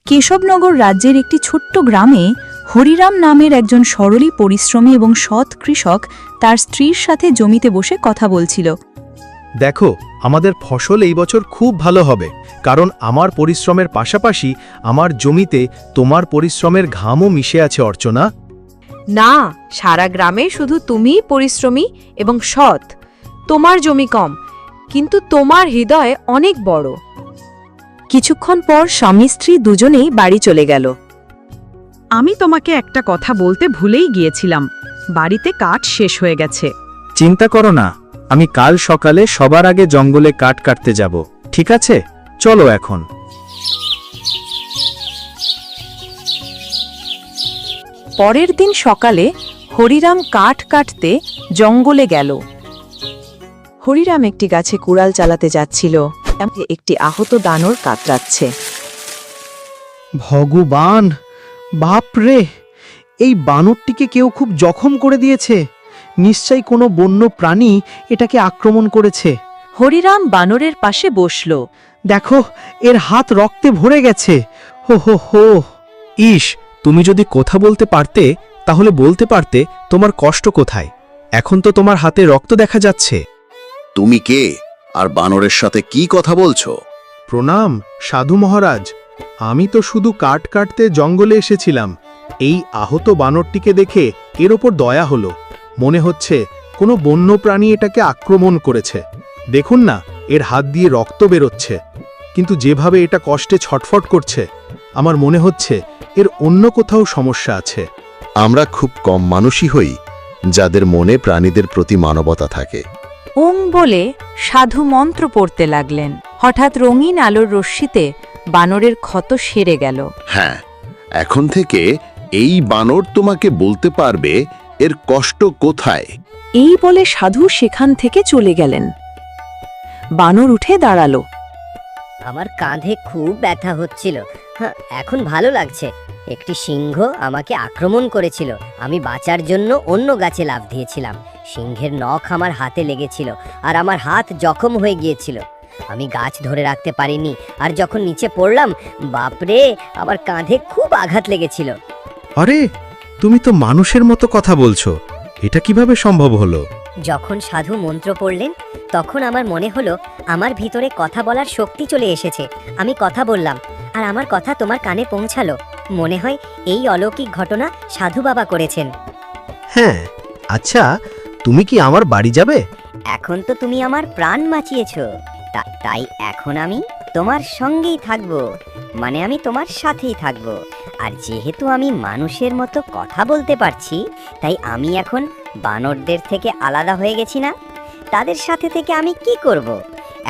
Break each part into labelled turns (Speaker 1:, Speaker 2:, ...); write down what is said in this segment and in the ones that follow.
Speaker 1: কেশবনগর রাজ্যের একটি ছোট্ট গ্রামে হরিরাম নামের একজন সরলী পরিশ্রমী এবং সৎ কৃষক তার স্ত্রীর সাথে জমিতে বসে কথা বলছিল।
Speaker 2: দেখো, আমাদের ফসল এই বছর খুব ভালো হবে, কারণ আমার পরিশ্রমের পাশাপাশি আমার জমিতে তোমার পরিশ্রমের ঘামও মিশে আছে অর্চনা।
Speaker 3: না, সারা গ্রামে শুধু তুমিই পরিশ্রমী এবং সৎ। তোমার জমি কম, কিন্তু তোমার হৃদয় অনেক বড়।
Speaker 1: কিছুক্ষণ পর স্বামী স্ত্রী দুজনেই বাড়ি চলে গেল।
Speaker 4: আমি তোমাকে একটা কথা বলতে ভুলেই গিয়েছিলাম, বাড়িতে কাঠ শেষ হয়ে গেছে।
Speaker 2: চিন্তা করো না, আমি কাল সকালে সবার আগে জঙ্গলে কাঠ কাটতে যাব। ঠিক আছে, চলো এখন।
Speaker 1: পরের দিন সকালে হরিরাম কাঠ কাটতে জঙ্গলে গেল। হরিরাম একটি গাছে কুড়াল চালাতে যাচ্ছিল, একটি আহত দানর কাতরাচ্ছে।
Speaker 5: ভগবান, বাপরে, এই বানরটিকে কেউ খুব জখম করে দিয়েছে। নিশ্চয়ই কোনো বন্য প্রাণী এটাকে আক্রমণ করেছে।
Speaker 1: হরিরাম বানরের পাশে বসল।
Speaker 5: দেখো, এর হাত রক্তে ভরে গেছে। হো হো হো।
Speaker 2: ইস, তুমি যদি কথা বলতে পারতে তাহলে বলতে পারতে তোমার কষ্ট কোথায়। এখন তো তোমার হাতে রক্ত দেখা যাচ্ছে।
Speaker 6: তুমি কে আর বানরের সাথে কি কথা বলছো?
Speaker 2: প্রণাম সাধু মহারাজ, আমি তো শুধু কাঠ কাটতে জঙ্গলে এসেছিলাম। এই আহত বানরটিকে দেখে এর ওপর দয়া হলো। মনে হচ্ছে কোনো বন্য প্রাণী এটাকে আক্রমণ করেছে। দেখুন না, এর হাত দিয়ে রক্ত বেরোচ্ছে, কিন্তু যেভাবে এটা কষ্টে ছটফট করছে, আমার মনে হচ্ছে এর অন্য কোথাও সমস্যা আছে।
Speaker 6: আমরা খুব কম মানুষই হই যাদের মনে প্রাণীদের প্রতি মানবতা থাকে।
Speaker 1: ওং বলে সাধু মন্ত্র পড়তে লাগলেন। হঠাৎ রঙিন আলোর রশ্মিতে বানরের ক্ষত সেরে গেল।
Speaker 6: হ্যাঁ, এখন থেকে এই বানর তোমাকে বলতে পারবে এর কষ্ট কোথায়।
Speaker 1: এই বলে সাধু সেখান থেকে চলে গেলেন। বানর উঠে দাঁড়ালো।
Speaker 7: আমার কাঁধে খুব ব্যথা হচ্ছিল, হ্যাঁ, এখন ভালো লাগছে। একটি সিংহ আমাকে আক্রমণ করেছিল। আমি বাঁচার জন্য অন্য গাছে লাফ দিয়েছিলাম। সিংহের নখ আমার হাতে লেগেছিল আর আমার হাত জখম হয়ে গিয়েছিল। আমি গাছ ধরে রাখতে পারিনি, আর যখন নিচে পড়লাম, বাপরে, আমার কাঁধে খুব আঘাত লেগেছিল।
Speaker 2: আরে, তুমি তো মানুষের মতো কথা বলছো, এটা কিভাবে সম্ভব হলো?
Speaker 7: যখন সাধু মন্ত্র পড়লেন, তখন আমার মনে হলো আমার ভিতরে কথা বলার শক্তি চলে এসেছে। আমি কথা বললাম, আর আমার কথা তোমার কানে পৌঁছালো। মনে হয় এই অলৌকিক ঘটনা সাধু বাবা করেছেন।
Speaker 5: হ্যাঁ, আচ্ছা, তুমি কি আমার বাড়ি যাবে?
Speaker 7: এখন তো তুমি আমার প্রাণ বাঁচিয়েছো, তাই এখন আমি তোমার সঙ্গেই থাকবো। মানে আমি তোমার সাথেই থাকবো। আর যেহেতু আমি মানুষের মতো কথা বলতে পারছি, তাই আমি এখন বানরদের থেকে আলাদা হয়ে গেছি না। তাদের সাথে থেকে আমি কি করব?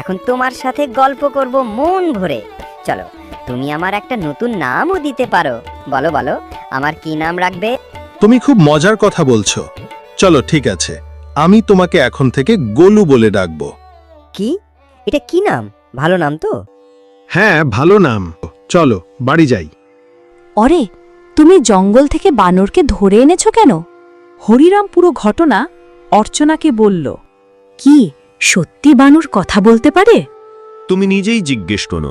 Speaker 7: এখন তোমার সাথে গল্প করব মন ভরে। চলো, তুমি আমার একটা নতুন নামও দিতে পারো। বলো বলো, আমার কি নাম রাখবে?
Speaker 2: তুমি খুব মজার কথা বলছো। চলো, ঠিক আছে, আমি তোমাকে এখন থেকে গোলু বলে ডাকবো।
Speaker 7: কি? এটা কি নাম? ভালো নাম তো?
Speaker 2: হ্যাঁ, ভালো নাম। চলো, বাড়ি যাই।
Speaker 1: অরে, তুমি জঙ্গল থেকে বানরকে ধরে এনেছো কেন? হরিরাম পুরো ঘটনা অর্চনাকে বলল। কি সত্যি বানর কথা বলতে পারে?
Speaker 2: তুমি নিজেই জিজ্ঞেস করো।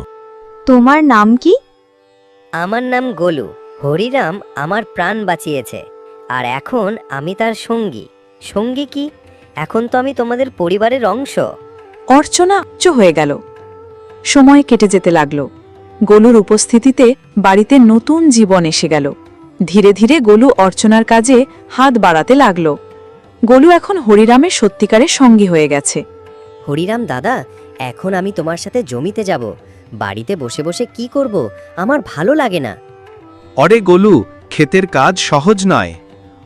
Speaker 1: তোমার নাম কি?
Speaker 7: আমার নাম গোলু। হরিরাম আমার প্রাণ বাঁচিয়েছে, আর এখন আমি তার সঙ্গী। সঙ্গী কি? এখন তো আমি তোমাদের পরিবারের অংশ।
Speaker 1: অর্চনা হয়ে গেল। সময় কেটে যেতে লাগল। গোলুর উপস্থিতিতে বাড়িতে নতুন জীবন এসে গেল। ধীরে ধীরে গোলু অর্চনার কাজে হাত বাড়াতে লাগল। গোলু এখন হরিরামের সত্যিকারের সঙ্গী হয়ে গেছে।
Speaker 7: হরিরাম দাদা, এখন আমি তোমার সাথে জমিতে যাব। বাড়িতে বসে বসে কি করব? আমার ভালো লাগে না।
Speaker 2: অরে গোলু, ক্ষেতের কাজ সহজ নয়,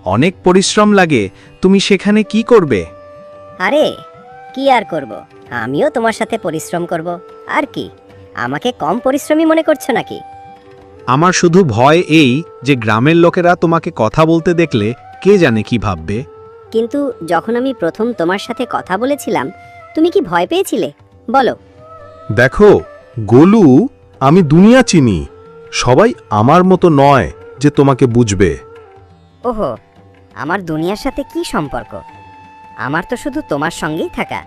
Speaker 2: অনেক পরিশ্রম লাগে। তুমি সেখানে কি করবে?
Speaker 7: আরে, কি আর করব, আমিও তোমার সাথে পরিশ্রম করব। আর কি, আমাকে কম পরিশ্রমী মনে করছো নাকি?
Speaker 2: আমার শুধু ভয় এই যে গ্রামের লোকেরা তোমাকে কথা বলতে দেখলে কে জানে কি ভাববে।
Speaker 7: কিন্তু যখন আমি প্রথম তোমার সাথে কথা বলেছিলাম, তুমি কি ভয় পেয়েছিলে? বলো।
Speaker 2: দেখো গোলু, আমি দুনিয়া চিনি। সবাই আমার মতো নয় যে তোমাকে বুঝবে।
Speaker 7: ওহো, আমার দুনিয়ার সাথে কি সম্পর্ক? আমার তো শুধু তোমার সঙ্গেই থাকা।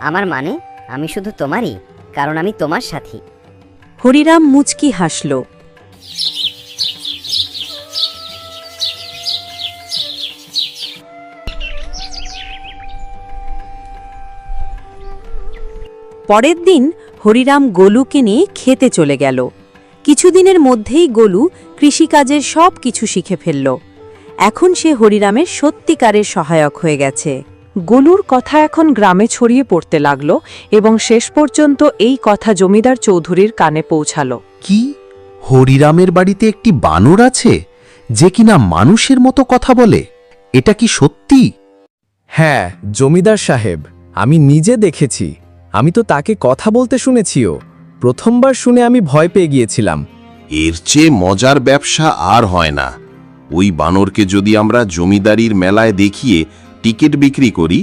Speaker 7: আমার মানে আমি শুধু তোমারই, কারণ আমি তোমার সাথী।
Speaker 1: হরিরাম মুচকি হাসল।
Speaker 3: পরের দিন হরিরাম গোলুকে নিয়ে খেতে চলে গেল। কিছুদিনের মধ্যেই গোলু কৃষিকাজের সব কিছু শিখে ফেলল। এখন সে হরিরামের সত্যিকারের সহায়ক হয়ে গেছে।
Speaker 1: গোলুর কথা এখন গ্রামে ছড়িয়ে পড়তে লাগল এবং শেষ পর্যন্ত এই কথা জমিদার চৌধুরীর কানে পৌঁছালো।
Speaker 8: কি হরিরামের বাড়িতে একটি বানর আছে যে কিনা মানুষের মতো কথা বলে? এটা কি সত্যি?
Speaker 9: হ্যাঁ জমিদার সাহেব, আমি নিজে দেখেছি। আমি তো তাকে কথা বলতে শুনেছিও। প্রথমবার শুনে আমি ভয় পেয়ে গিয়েছিলাম।
Speaker 6: এর চেয়ে মজার ব্যবসা আর হয় না। ওই বানরকে যদি আমরা জমিদারির মেলায় দেখিয়ে টিকিট বিক্রি করি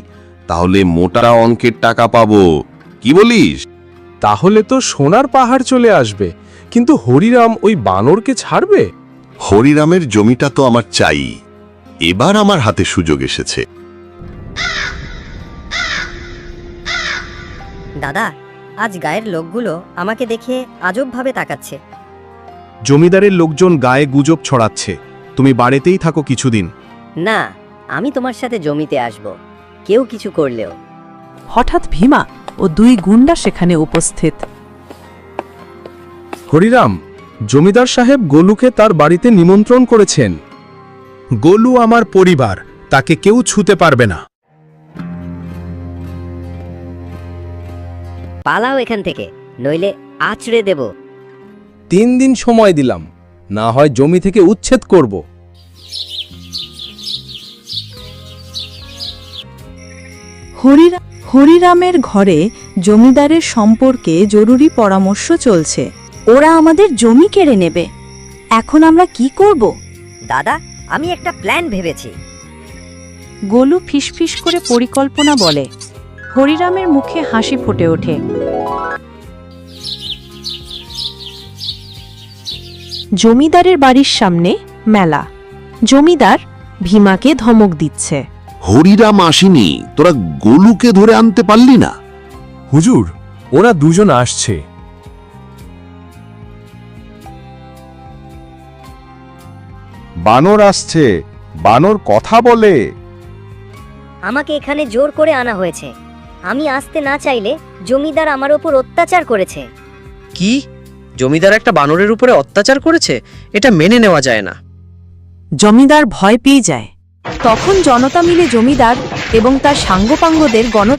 Speaker 6: তাহলে মোটা অঙ্কের টাকা পাবো। কি বলিস?
Speaker 9: তাহলে তো সোনার পাহাড় চলে আসবে। কিন্তু হরিরাম ওই বানরকে ছাড়বে?
Speaker 6: হরিরামের জমিটা তো আমার চাই। এবার আমার হাতে সুযোগ এসেছে।
Speaker 7: দাদা, আজ গায়ের লোকগুলো আমাকে দেখে আজবভাবে তাকাচ্ছে।
Speaker 2: জমিদারের লোকজন গায়ে গুজব ছড়াচ্ছে। তুমি বাড়িতেই থাকো কিছুদিন।
Speaker 7: না, আমি তোমার সাথে জমিতে আসব, কেউ কিছু করলেও।
Speaker 1: হঠাৎ ভীমা ও দুই গুন্ডা সেখানে উপস্থিত।
Speaker 9: হরিরাম, জমিদার সাহেব গোলুকে তার বাড়িতে নিমন্ত্রণ করেছেন।
Speaker 2: গোলু আমার পরিবার, তাকে কেউ ছুঁতে পারবে না।
Speaker 7: পালাও এখান থেকে, নইলে আছড়ে দেব।
Speaker 9: 3 দিন সময় দিলাম, না হয় জমি থেকে উচ্ছেদ করব।
Speaker 1: হরিরামের ঘরে জমিদারের সম্পর্কে জরুরি পরামর্শ চলছে।
Speaker 3: ওরা আমাদের জমি কেড়ে নেবে। এখন আমরা কি করব?
Speaker 7: দাদা, আমি একটা প্ল্যান ভেবেছি।
Speaker 1: গোলু ফিসফিস করে পরিকল্পনা বলে। হরিরামের মুখে হাসি ফুটে ওঠে। জমিদারের বাড়ির সামনে মেলা। জমিদার ভীমাকে ধমক দিচ্ছে।
Speaker 6: হরিরাম আসেনি, তোরা গোলুকে ধরে আনতে পারলি না?
Speaker 9: হুজুর, ওরা দুজন আসছে।
Speaker 10: বানর আসছে, বানর কথা বলে।
Speaker 7: আমাকে এখানে জোর করে আনা হয়েছে। আমি আসতে না চাইলে জমিদার আমার ওপর অত্যাচার করেছে।
Speaker 5: কি? জমিদার একটা বানরের উপরে অত্যাচার করেছে? এটা মেনে নেওয়া যায় না।
Speaker 1: জমিদার ভয় পেয়ে যায়।
Speaker 3: তখন জনতা মিলে জমিদার এবং তার সাঙ্গপাঙ্গদের